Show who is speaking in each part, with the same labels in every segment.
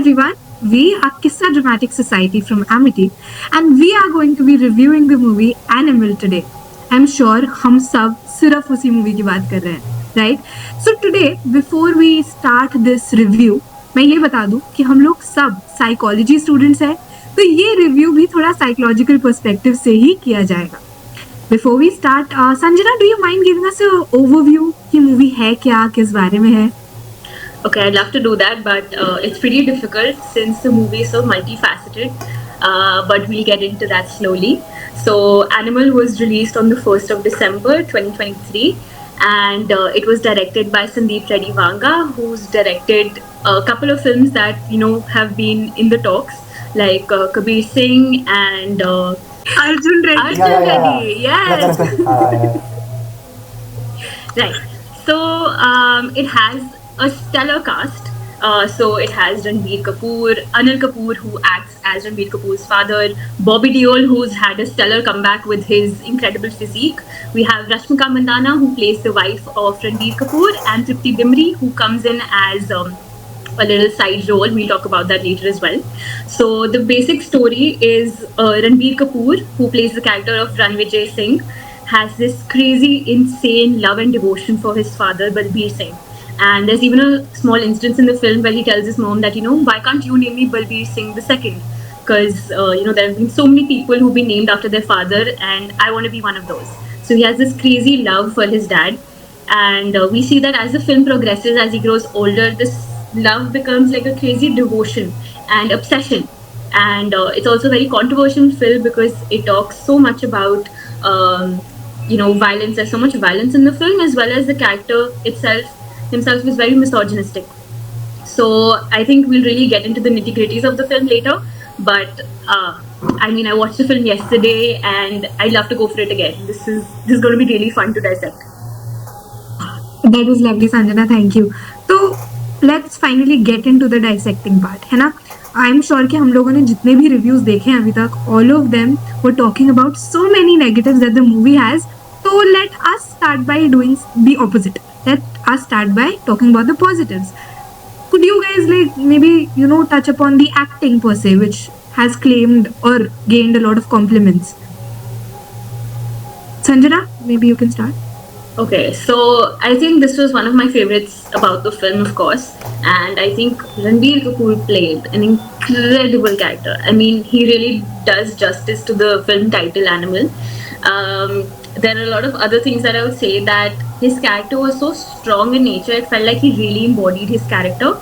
Speaker 1: everyone. We are Kissa Dramatics Society from Amity, and we are going to be reviewing the movie Animal today. I'm sure हम सब सिर्फ उसी movie की बात कर रहे हैं, right? So today, before we start this review, मैं ये बता दूं कि हम लोग सब psychology students हैं, तो ये review भी थोड़ा psychological perspective से ही किया जाएगा. Before we start, Sanjana, do you mind giving us an overview कि मूवी है क्या, किस बारे में है?
Speaker 2: Okay, I'd love to do that, but it's pretty difficult since the movie is so multifaceted. But we'll get into that slowly. So, Animal was released on the 1st of December 2023, and it was directed by Sandeep Reddy Vanga, who's directed a couple of films that have been in the talks, like Kabir Singh and
Speaker 1: Arjun Reddy.
Speaker 2: Arjun Reddy, yes. Right. So it has a stellar cast. So it has Ranbir Kapoor, Anil Kapoor, who acts as Ranbir Kapoor's father, Bobby Deol, who's had a stellar comeback with his incredible physique. We have Rashmika Mandanna, who plays the wife of Ranbir Kapoor, and Tripti Dimri, who comes in as a little side role. We'll talk about that later as well. So the basic story is Ranbir Kapoor, who plays the character of Ranvijay Singh, has this crazy, insane love and devotion for his father, Balbir Singh. And there's even a small instance in the film where he tells his mom that, why can't you name me Balbir Singh the second? Because, there have been so many people who've been named after their father, and I want to be one of those. So he has this crazy love for his dad. And we see that as the film progresses, as he grows older, this love becomes like a crazy devotion and obsession. And it's also a very controversial film because it talks so much about violence. There's so much violence in the film, as well as the character himself is very misogynistic. So I think we'll really get into the nitty-gritties of the film later. But I watched the film yesterday, and I'd love to go for it again. This is going to be really fun to dissect.
Speaker 1: That was lovely, Sanjana. Thank you. So let's finally get into the dissecting part, है ना? I'm sure कि हम लोगों ने जितने भी reviews देखे हैं अभी तक, all of them were talking about so many negatives that the movie has. So let us start by doing the opposite. Let us start by talking about the positives. Could you guys maybe touch upon the acting per se, which has claimed or gained a lot of compliments? Sanjana, maybe you can start.
Speaker 2: Okay, so I think this was one of my favorites about the film, of course, and I think Ranbir Kapoor played an incredible character. I mean, he really does justice to the film title, Animal. There are a lot of other things that I would say, that his character was so strong in nature. It felt like he really embodied his character.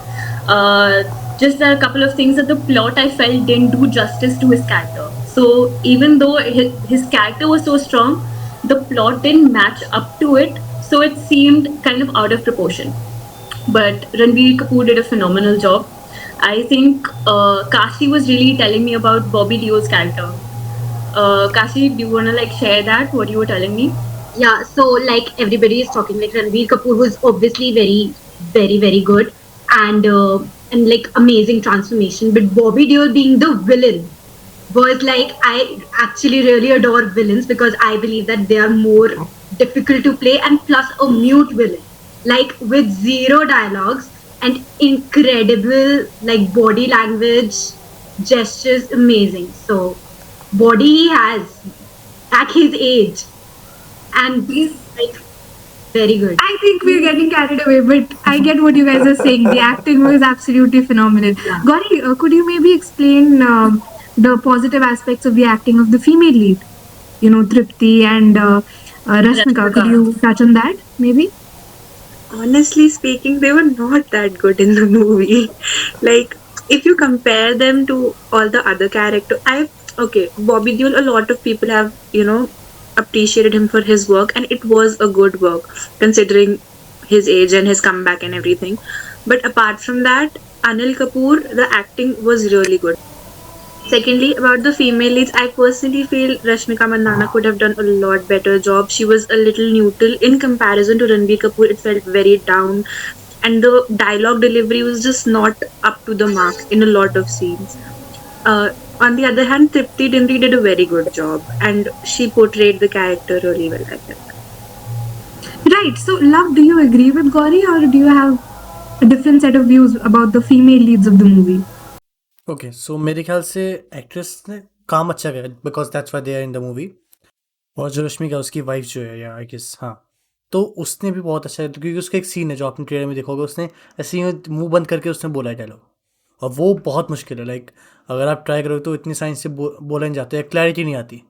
Speaker 2: Just there are a couple of things that the plot I felt didn't do justice to his character. So even though his character was so strong, the plot didn't match up to it, so it seemed kind of out of proportion. But Ranbir Kapoor did a phenomenal job. I think Kashi was really telling me about Bobby Deol's character. Kashi, do you want to share that, what you were telling me?
Speaker 3: Yeah, so everybody is talking, Ranbir Kapoor was obviously very, very, very good, and amazing transformation. But Bobby Deol being the villain was I actually really adore villains, because I believe that they are more difficult to play, and plus a mute villain, with zero dialogues and incredible body language, gestures, amazing. So body he has at his age, and he's very good.
Speaker 1: I think we're getting carried away, but I get what you guys are saying. The acting was absolutely phenomenal. Yeah. Gauri, could you maybe explain the positive aspects of the acting of the female lead? Tripti and Rashmika. Could you touch on that, maybe?
Speaker 4: Honestly speaking, they were not that good in the movie. If you compare them to all the other characters, Bobby Deol, a lot of people have, appreciated him for his work, and it was a good work considering his age and his comeback and everything. But apart from that, Anil Kapoor, the acting was really good. Secondly, about the female leads, I personally feel Rashmika Mandanna could have done a lot better job. She was a little neutral in comparison to Ranbir Kapoor. It felt very down, and the dialogue delivery was just not up to the mark in a lot of scenes. On the other hand, Tripti Dimri did a very good job, and she portrayed the character really well, I think.
Speaker 1: Right. So, Love, do you agree with Gauri, or do you have a different set of views about the female leads of the movie?
Speaker 5: Okay, so मेरे ख्याल से actress ने काम अच्छा किया because that's why they are in the movie. और जो रश्मि का उसकी वाइफ जो है, या आई गेस, हाँ, तो उसने भी बहुत अच्छा, क्योंकि उसका एक सीन है जो आपने ट्रेलर में देखोगे, उसने ऐसे ही मुंह बंद करके उसने बोला है डायलॉग, और वो बहुत मुश्किल है। लाइक अगर आप ट्राई करोगे तो इतनी साइंस से बोला नहीं जाता है, क्लैरिटी नहीं आती।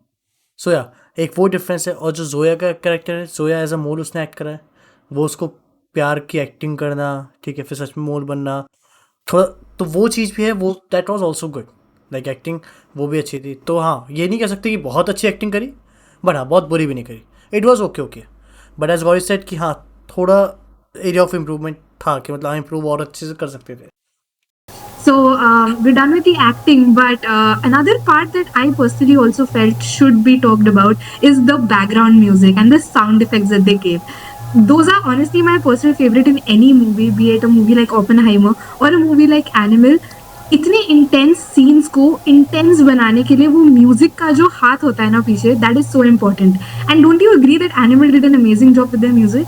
Speaker 5: सो या एक वो डिफरेंस है। और जो जोया का कैरेक्टर है, जोया एज अ मोल उसने एक्ट करा है, वो उसको प्यार की एक्टिंग करना, ठीक है, फिर सच में मोल बनना, थोड़ा, तो वो चीज़ भी है, वो that was also good. Like acting वो भी अच्छी थी। तो हाँ, ये नहीं कह सकते कि बहुत अच्छी एक्टिंग करी, बट हाँ, बहुत बुरी भी नहीं करी। It was okay okay. But as Gauri said कि हाँ, थोड़ा एरिया ऑफ इम्प्रूवमेंट था, कि मतलब हाँ, इम्प्रूव और अच्छे से कर सकते थे।
Speaker 1: So we're done with the acting, but another part that I personally also felt should be talked about is the background music and the sound effects that they gave. Those are honestly my personal favorite in any movie, be it a movie like Oppenheimer or a movie like Animal. इतने intense scenes को intense बनाने के लिए वो music का जो हाथ होता है ना पीछे, that is so important. And don't you agree that Animal did an amazing job with their music?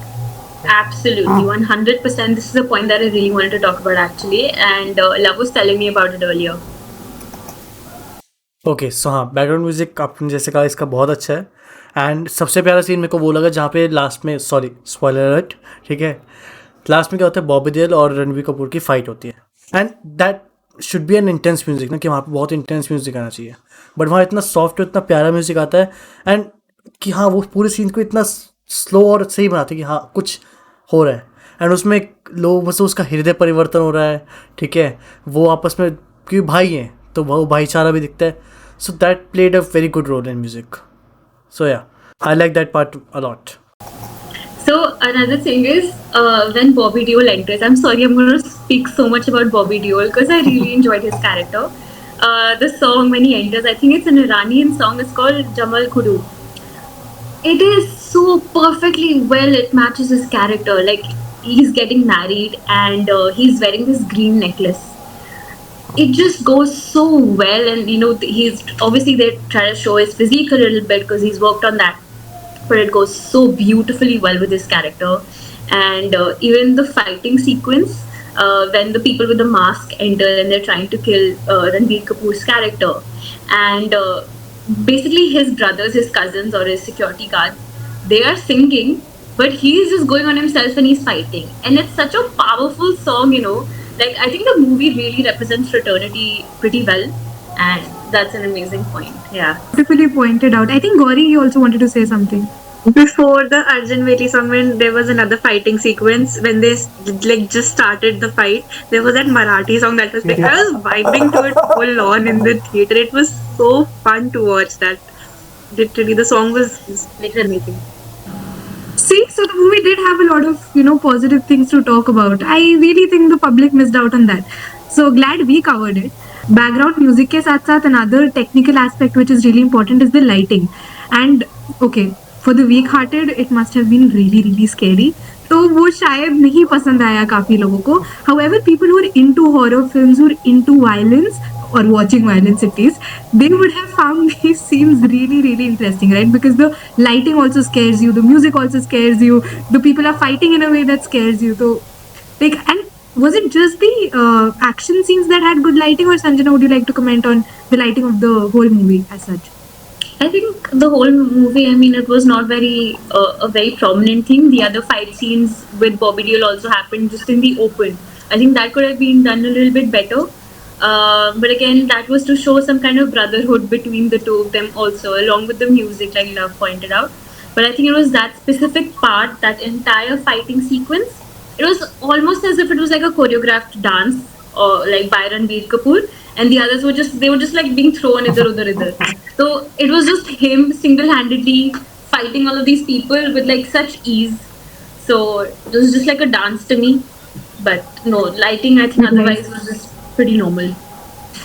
Speaker 2: Absolutely, 100%. This is a point that I really wanted to talk about actually, and Love was telling me about it earlier.
Speaker 5: Okay, so हाँ, background music आपने जैसे कहा इसका बहुत अच्छा है। And सबसे प्यारा सीन मेरे को वो लगा जहाँ पे लास्ट में, सॉरी स्पॉइलर अलर्ट, ठीक है, लास्ट में क्या होता है, बॉबी देओल और रणबीर कपूर की फाइट होती है। And that should be N intense music ना, कि वहाँ पे बहुत इंटेंस म्यूजिक आना चाहिए, बट वहाँ इतना सॉफ्ट और इतना प्यारा म्यूजिक आता है। एंड कि हाँ, वो पूरे सीन को इतना स्लो और सही बनाते हैं कि हाँ, कुछ हो रहा है। एंड उसमें लोग बस उसका हृदय परिवर्तन हो रहा है, ठीक है, वो आपस में, क्योंकि भाई हैं तो वो भाईचारा भी दिखता है। So that played a very good role in music. So yeah, I like that part a lot.
Speaker 2: So another thing is when Bobby Deol enters. I'm sorry, I'm going to speak so much about Bobby Deol because I really enjoyed his character. The song when he enters, I think it's an Iranian song. It's called Jamal Kudu. It is so perfectly well. It matches his character. Like he's getting married and he's wearing this green necklace. It just goes so well, and you know he's obviously they try to show his physique a little bit because he's worked on that. But it goes so beautifully well with his character, and even the fighting sequence when the people with the mask enter and they're trying to kill Ranbir Kapoor's character, and basically his brothers, his cousins, or his security guard, they are singing, but he's just going on himself and he's fighting, and it's such a powerful song, you know. Like I think the movie really represents fraternity pretty well, and that's an amazing point. Yeah.
Speaker 1: Beautifully pointed out. I think Gauri, you also wanted to say something.
Speaker 4: Before the Arjun Veli song, when there was another fighting sequence, when they like just started the fight, there was that Marathi song that was like, I was vibing to it full on in the theater. It was so fun to watch that. Literally, the song was like amazing.
Speaker 1: See, so the movie did have a lot of, you know, positive things to talk about. I really think the public missed out on that. So glad we covered it. Background music के साथ साथ another technical aspect which is really important is the lighting. And okay, for the weak-hearted, it must have been really, really scary. तो वो शायद नहीं पसंद आया काफी लोगों को. However, people who are into horror films, who are into violence, or watching violence at least, they would have found these scenes really, really interesting, right? Because the lighting also scares you, the music also scares you, the people are fighting in a way that scares you. So, like, and was it just the action scenes that had good lighting, or Sanjana, would you like to comment on the lighting of the whole movie as such?
Speaker 2: I think the whole movie, I mean, it was not very a very prominent thing. The other fight scenes with Bobby Deol also happened just in the open. I think that could have been done a little bit better. But again, that was to show some kind of brotherhood between the two of them also, along with the music, like Love pointed out. But I think it was that specific part, that entire fighting sequence, it was almost as if it was like a choreographed dance, or like by Ranbir Kapoor, and the others were just like being thrown idhar udhar idhar. So it was just him single-handedly fighting all of these people with like such ease. So it was just like a dance to me. But no, lighting, I think otherwise was just pretty normal.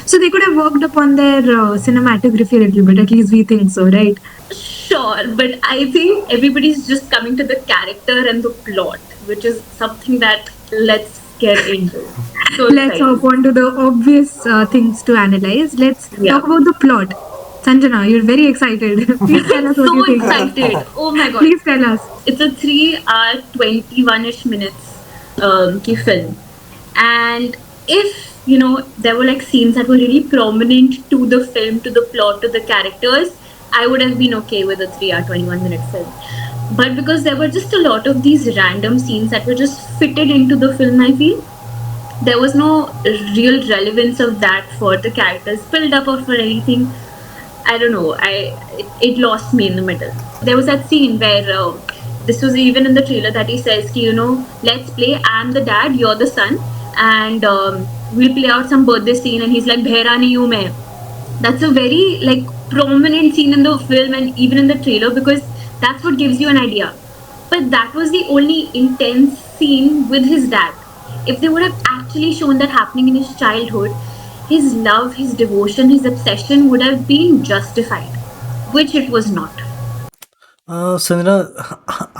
Speaker 1: So they could have worked upon their cinematography a little bit, at least we think so, right?
Speaker 2: Sure, but I think everybody's just coming to the character and the plot, which is something that let's get into. So
Speaker 1: Let's hop on to the obvious things to analyze. Let's talk about the plot. Sanjana, you're very excited. Please tell us what
Speaker 2: so
Speaker 1: you think.
Speaker 2: excited. Oh my god.
Speaker 1: Please tell us.
Speaker 2: It's a 3 hour 21-ish minutes ki film. And if there were like scenes that were really prominent to the film, to the plot, to the characters, I would have been okay with a 3 hour, 21-minute film. But because there were just a lot of these random scenes that were just fitted into the film, I feel there was no real relevance of that for the characters build up or for anything. I don't know. It lost me in the middle. There was that scene where this was even in the trailer that he says, let's play. I'm the dad, you're the son, and we'll play out some birthday scene. And he's like, "Bhera nahi hu main." That's a very like prominent scene in the film and even in the trailer because that's what gives you an idea. But that was the only intense scene with his dad. If they would have actually shown that happening in his childhood, his love, his devotion, his obsession would have been justified, which it was not.
Speaker 5: Sanjana,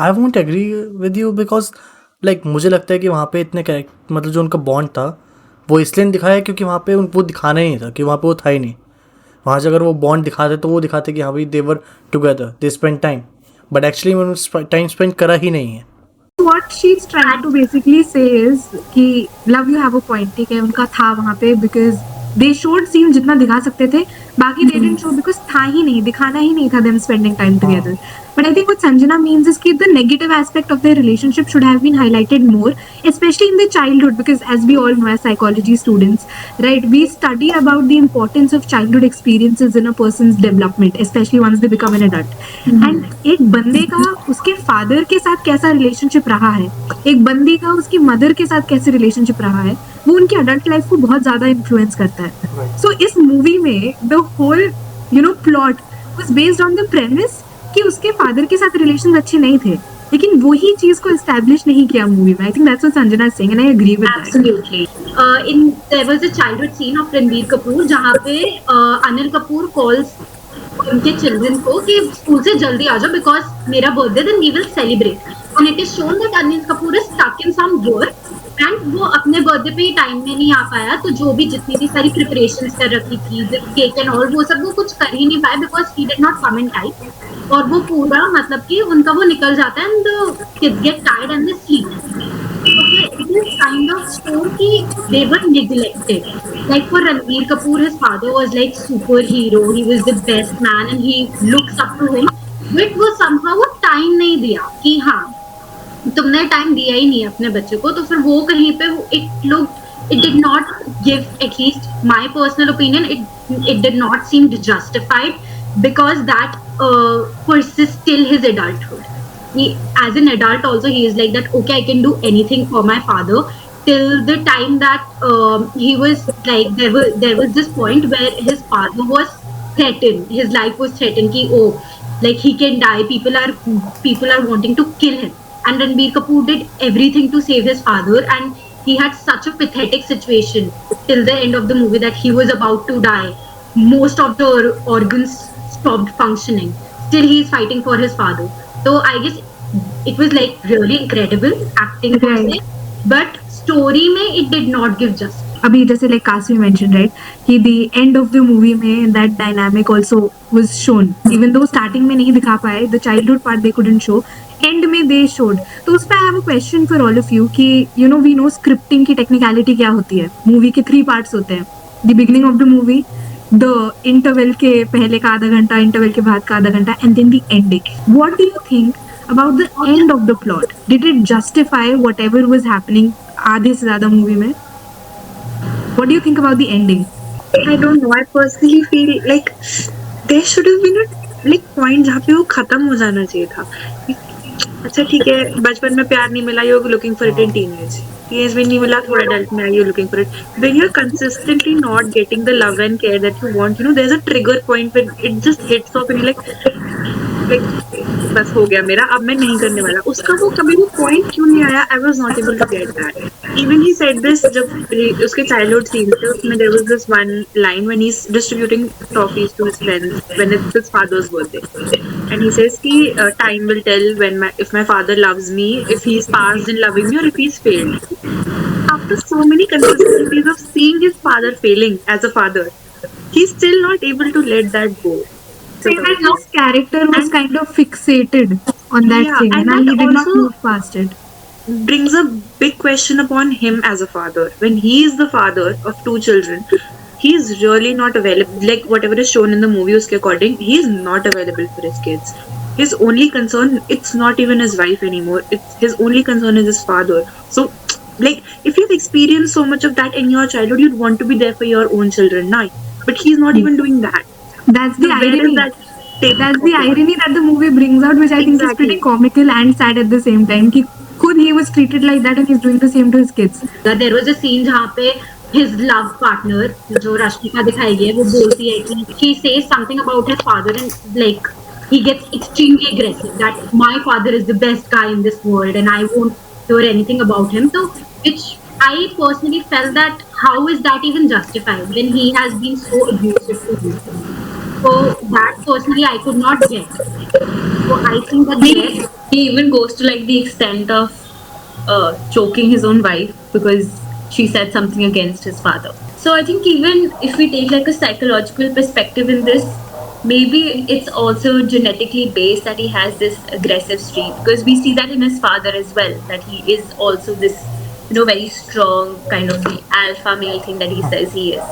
Speaker 5: I won't agree with you because like मुझे लगता है कि वहाँ पे इतने मतलब जो उनका बॉन्ड था वो इसलिए नहीं दिखाया क्योंकि वहाँ पे वो दिखाना ही नहीं था कि वहाँ पे वो था ही नहीं. वहाँ से अगर वो बॉन्ड दिखाते तो वो दिखाते कि हाँ भाई they were together, they spend time, but actually उन्होंने टाइम स्पेंड करा ही नहीं है.
Speaker 1: What she's trying to basically say is कि love you have a point, ठीक है, उनका था वहाँ पे because they showed scene जितना दिखा सकते थे, बाकी they didn't show because था ही नहीं, दिखाना ही नहीं था them spending time together. But I think what Sanjana means is कि the negative aspect of their relationship should have been highlighted more, especially in the childhood, because as we all know as psychology students, right, we study about the importance of childhood experiences in a person's development, especially once they become an adult. And एक बंदे का उसके father के साथ कैसा relationship रहा है, एक बंदी का उसकी मदर के साथ कैसे रिलेशनशिप रहा है, वो उनकी अडल्ट लाइफ को बहुत ज्यादा इन्फ्लुएंस करता है. सो इस मूवी में the whole plot was based on the premise कि उसके फादर के साथ रिलेशंस अच्छे नहीं थे, लेकिन वही चीज को एस्टैब्लिश नहीं किया मूवी में. I think that's what Sanjana is saying and I agree with that.
Speaker 3: Absolutely. There was a childhood scene of Ranbir Kapoor जहाँ पे अनिल कपूर calls उनके चिल्ड्रन को कि स्कूल से जल्दी आ जाओ बिकॉज मेरा birthday then we will celebrate. And it is shown that Anil Kapoor is stuck in some work and वो अपने बर्थडे पे टाइम में नहीं आ पाया, तो जो भी जितनी भी सारी प्रिपरेशंस कर रखी थी केक एंड ऑल वो सब वो कुछ कर ही नहीं पाए because he did not come in time. और वो पूरा मतलब कि उनका वो निकल जाता है and the kids get tired and they sleep. It is kind of story they were neglected. Like for Ranbir Kapoor, his father was like superhero. He was the best man, and he looks up to him. But वो somehow वो time नहीं दिया कि हाँ तुमने time दिया ही नहीं अपने बच्चे को, तो फिर वो कहीं पे it did not give, at least my personal opinion, it did not seem justified because that persists till his adulthood. He, as an adult also, he is like that, okay, I can do anything for my father, till the time that he was like there was this point where his father was threatened, his life was threatened ki oh like he can die, people are wanting to kill him, and Ranbir Kapoor did everything to save his father, and he had such a pathetic situation till the end of the movie that he was about to die. Most of the organs stopped functioning, still he is fighting for his father. So I guess it was like really incredible acting, right, but story में it did not give justice.
Speaker 1: अभी जैसे like Kasmi mentioned, right, कि the end of the movie में that dynamic also was shown, even though starting में नहीं दिखा पाए, the childhood part they couldn't show, end में they showed. तो उस पर I have a question for all of you कि we know scripting की technicality क्या होती है. मूवी के 3 parts होते हैं, the beginning of the movie, the interval के पहले का आधा घंटा, interval के बाद का आधा घंटा, and then the ending. What do you think about the end of the plot? Did it justify whatever was happening आधे से ज़्यादा मूवी में? What do you think about the ending?
Speaker 4: I don't know. I personally feel like there should have been a like point जहाँ पे वो खत्म हो जाना चाहिए था. अच्छा ठीक है, बचपन में प्यार नहीं मिला, you're looking for it in teenage. Teenage में नहीं मिला, थोड़ा adult में you're looking for it. When you're consistently not getting the love and care that you want, there's a trigger point when it just hits off and you're like बस हो गया मेरा, अब मैं नहीं करने वाला. उसका वो कभी वो पॉइंट क्यों नहीं आया? I was not able to get that. Even he said this जब उसके childhood scenes थे उसमें there was this one line when he's distributing trophies to his friends when it's his father's birthday, and he says कि time will tell if my father loves me, if he's passed in loving me or if he's failed. After so many consistencies of seeing his father failing as a father, he's still not able to let that go.
Speaker 1: Same as his character was kind of fixated on that thing, and he did not move past it.
Speaker 4: brings a big question upon him as a father. When he is the father of two children, he is really not available. Like whatever is shown in the movie, uske according, he is not available for his kids. His only concern, it's not even his wife anymore. It's his only concern is his father. So, like, if you've experienced so much of that in your childhood, you'd want to be there for your own children now. But he's not even doing that.
Speaker 1: That's the
Speaker 4: So where is
Speaker 1: irony.
Speaker 4: that take
Speaker 1: That's the
Speaker 4: of it?
Speaker 1: irony that the movie brings out, which I think is pretty
Speaker 4: Exactly.
Speaker 1: comical and sad at the same time. कि खुद he was treated like that and he's doing the same to his kids.
Speaker 3: that there was a scene जहाँ पे his love partner जो रश्मिका दिखाई गई है वो बोलती है कि he says something about his father and like he gets extremely aggressive that my father is the best guy in this world and I won't hear anything about him. So which I personally felt that how is that even justified when he has been so abusive to you? So that personally I could not get. So I think that there
Speaker 2: He even goes to like the extent of choking his own wife because she said something against his father. So I think even if we take like a psychological perspective in this, maybe it's also genetically based that he has this aggressive streak because we see that in his father as well, that he is also this, very strong kind of the alpha male thing that he says he is.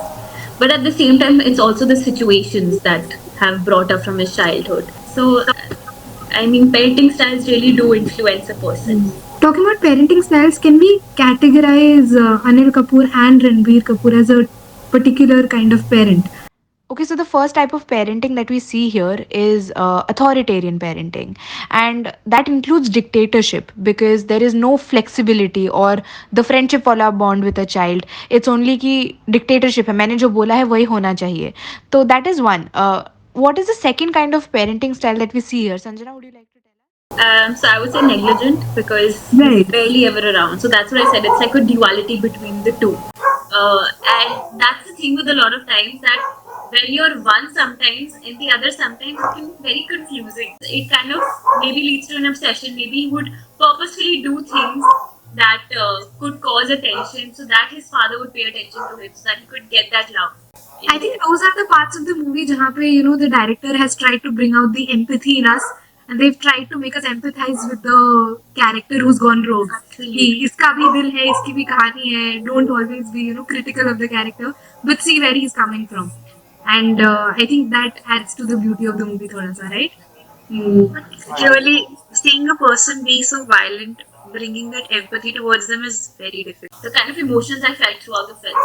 Speaker 2: But at the same time, it's also the situations that have brought up from his childhood. So I mean, parenting styles really do influence a person.
Speaker 1: Talking about parenting styles, can we categorize Anil Kapoor and Ranbir Kapoor as a particular kind of parent?
Speaker 6: Okay, so the first type of parenting that we see here is authoritarian parenting, and that includes dictatorship because there is no flexibility or the friendship वाला bond with a child. It's only कि dictatorship है, मैंने जो बोला है वही होना चाहिए. So that is one. What is the second kind of parenting style that we see here? Sanjana, would you like to tell us?
Speaker 2: So I would say negligent because he's
Speaker 1: Right.
Speaker 2: barely ever around. So that's what I said. It's like a duality between the two. And that's the thing with a lot of times that when you're one sometimes and the other sometimes it can be very confusing. It kind of maybe leads to an obsession. Maybe he would purposefully do things that could cause attention so that his father would pay attention to him so that he could get that love.
Speaker 1: I think those are the parts of the movie जहाँ पे the director has tried to bring out the empathy in us and they've tried to make us empathize with the character who's gone rogue. कि इसका भी दिल है, इसकी भी कहानी है. Don't always be critical of the character, but see where he's coming from. And I think that adds to the beauty of the movie थोड़ा सा, right?
Speaker 4: Really, seeing a person be so violent, bringing that empathy towards them is very difficult.
Speaker 2: The kind of emotions I felt throughout the film.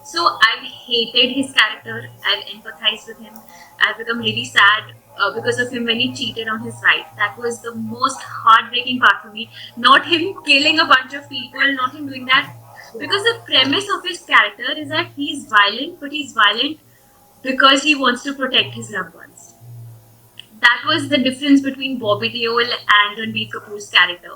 Speaker 2: So I've hated his character. I've empathized with him. I've become really sad because of him when he cheated on his wife. That was the most heartbreaking part for me. Not him killing a bunch of people, not him doing that. Because the premise of his character is that he's violent, but he's violent because he wants to protect his loved ones. That was the difference between Bobby Deol and Ranbir Kapoor's character.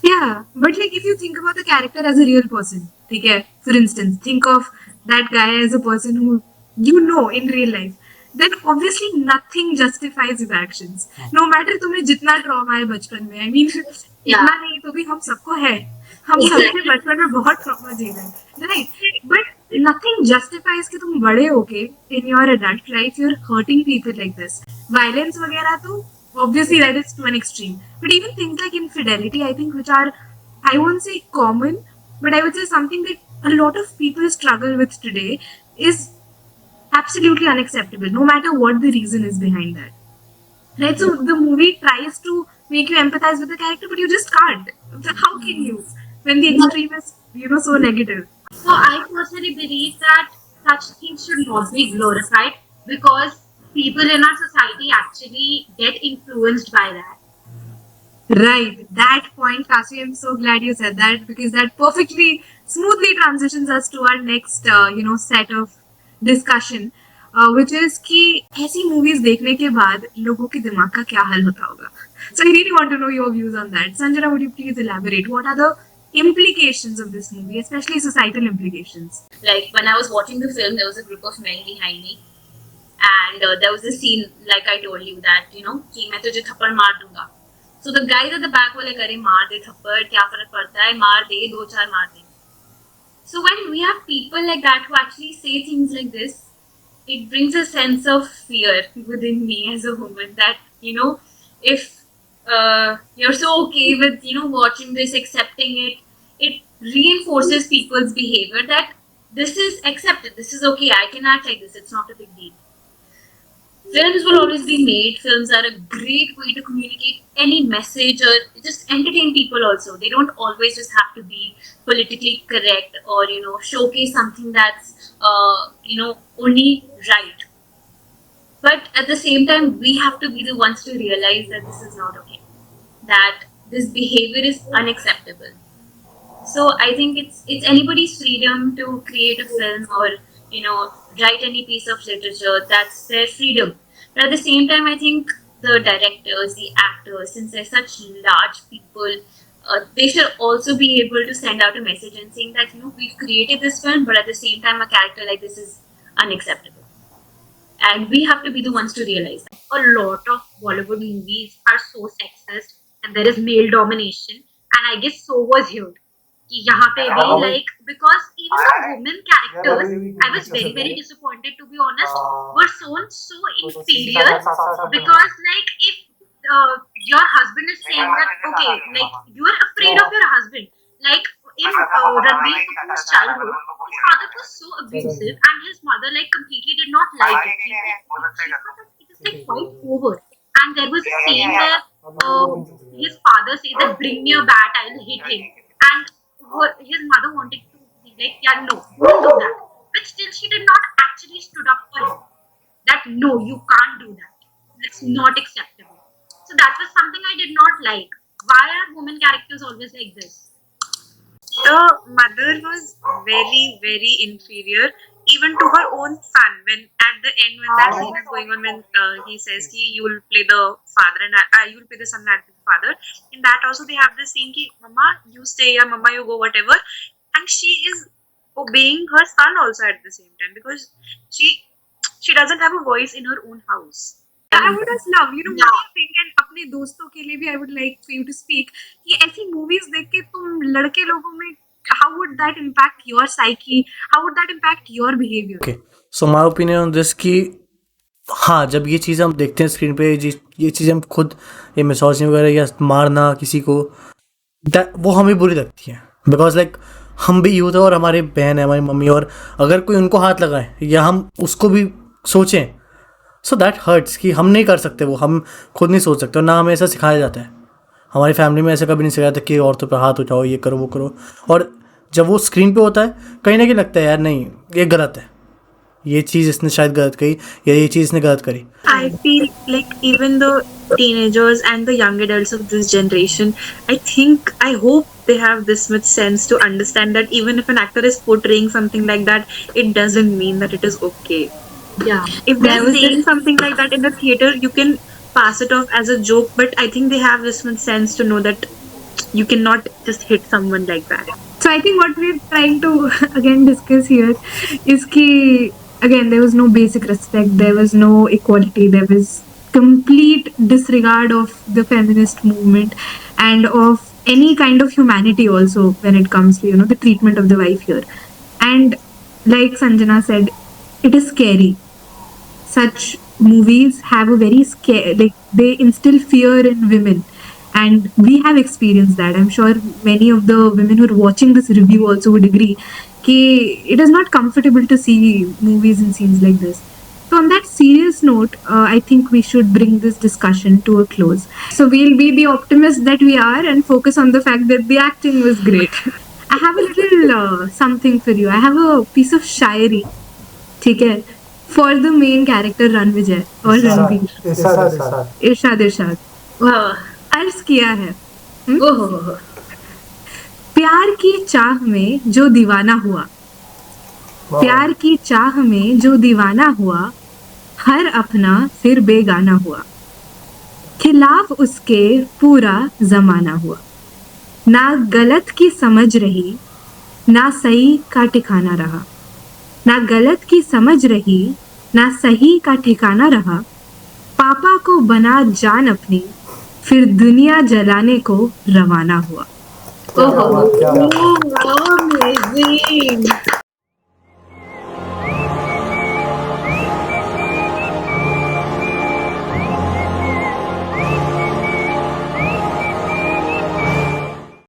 Speaker 1: Yeah, but like if you think about the character as a real person, ठीक है? For instance, think of that guy as a person who in real life. Then obviously nothing justifies his actions. No matter तुम्हें जितना trauma है बचपन में, I mean इतना नहीं तो भी हम सबको है. हम सबने बचपन में बहुत trauma झेला है, right? But nothing justifies कि तुम बड़े होके in your adult life you're hurting people like this. Violence वगैरह तो obviously that is to an extreme. But even things like infidelity, I think, which are, I won't say common, but I would say something that a lot of people struggle with today is absolutely unacceptable, no matter what the reason is behind that. Right? So the movie tries to make you empathize with the character, but you just can't. How can you? When the extreme is, so negative.
Speaker 3: So I personally believe that such things should not be glorified because people in our society actually get influenced by that.
Speaker 1: Right. That point, Kasi, I'm so glad you said that because that perfectly smoothly transitions us to our next, set of discussion, which is कि ऐसी movies देखने के बाद लोगों के दिमाग का क्या हाल होता होगा. So I really want to know your views on that. Sanjana, would you please elaborate? What are the implications of this movie, especially societal implications?
Speaker 2: Like when I was watching the film, there was a group of men behind me, and there was a scene like I told you that कि मैं तुझे थप्पड़ मार दूंगा. So the guys at the back were like, "अरे मार दे थप्पड़, क्या फर्क पड़ता है? मार दे, दो चार मार दे." So when we have people like that who actually say things like this, it brings a sense of fear within me as a woman that if you're so okay with watching this, accepting it. It reinforces people's behavior that this is accepted, this is okay, I can act like this, it's not a big deal. Films will always be made. Films are a great way to communicate any message or just entertain people also. They don't always just have to be politically correct or, showcase something that's, only right. But at the same time, we have to be the ones to realize that this is not okay. That this behavior is unacceptable. So I think it's anybody's freedom to create a film or write any piece of literature. That's their freedom. But at the same time, I think the directors, the actors, since they're such large people, they should also be able to send out a message and saying that we've created this film, but at the same time, a character like this is unacceptable, and we have to be the ones to realize that.
Speaker 3: A lot of Bollywood movies are so sexist and there is male domination, and I guess so was here. कि यहाँ पे भी like because even the women characters, I was very disappointed to be honest, were shown so inferior because like if your husband is saying that okay, like you are afraid of your husband, like in Ranveer Kapoor's childhood, his father was so abusive and his mother like completely did not like it. She thought that it is like quite over. And there was a scene where his father said that bring me a bat, I'll hit him. And his mother wanted to be like, yeah, no, don't do that. But still she did not actually stood up for him. That no, you can't do that. That's not acceptable. So that was something I did not like. Why are women characters always like this?
Speaker 4: The mother was very inferior, even to her own son. When at the end, when that scene is going on, when he says, "You will play the father and you will play the son and I'll play the father." In that also they have the scene, "Ki Mama, you stay here, Mama, you go, whatever," and she is obeying her son also at the same time because she doesn't have a voice in her own house.
Speaker 1: I would just love, what do you think? And अपने दोस्तों के लिए भी I would like for you to speak कि ऐसी movies देख के तुम लड़के लोगों में how would that impact your psyche? How would that impact your behavior?
Speaker 5: Okay, so my opinion on this कि हाँ, जब ये चीज़ हम देखते हैं स्क्रीन पे, ये चीज़ हम खुद ये मिसोजिनी वगैरह या मारना किसी को, वो हमें बुरी लगती है बिकॉज लाइक हम भी यूथ है और हमारे बहन है, हमारी मम्मी, और अगर कोई उनको हाथ लगाए या हम उसको भी सोचें, सो दैट हर्ट्स कि हम नहीं कर सकते, वो हम खुद नहीं सोच सकते, और ना हमें ऐसा सिखाया जाता है. हमारी फैमिली में ऐसा कभी नहीं सिखाया था कि औरतों पर हाथ उठाओ, ये करो, वो करो. और जब वो स्क्रीन पे होता है कहीं ना कहीं लगता है यार नहीं, ये गलत है, ये चीज़ इसने शायद गलत कही या ये चीज़ इसने गलत करी.
Speaker 4: I feel like even the teenagers and the young adults of this generation, I hope they have this much sense to understand that even if an actor is portraying something like that, it doesn't mean that it is okay.
Speaker 3: Yeah.
Speaker 4: If they're saying something like that in the theater, you can pass it off as a joke, but I think they have this much sense to know that you cannot just hit someone like that.
Speaker 1: So I think what we're trying to again discuss here is कि again there was no basic respect, there was no equality, there was complete disregard of the feminist movement and of any kind of humanity also when it comes to the treatment of the wife here. And like Sanjana said, it is scary. Such movies have a very they instill fear in women, and we have experienced that. I'm sure many of the women who are watching this review also would agree that it is not comfortable to see movies and scenes like this. So on that serious note, I think we should bring this discussion to a close. So we'll be the optimists that we are and focus on the fact that the acting was great. I have a little something for you. I have a piece of shayari, okay, for the main character Ranvijay or Ranveer. Irshad. अर्ज किया है. प्यार की चाह में जो दीवाना हुआ, प्यार की चाह में जो दीवाना हुआ, हर अपना फिर बेगाना हुआ, खिलाफ उसके पूरा जमाना हुआ, ना गलत की समझ रही, ना सही का ठिकाना रहा, ना गलत की समझ रही, ना सही का ठिकाना रहा, पापा को बना जान अपनी, फिर दुनिया जलाने को रवाना हुआ.
Speaker 3: Amazing.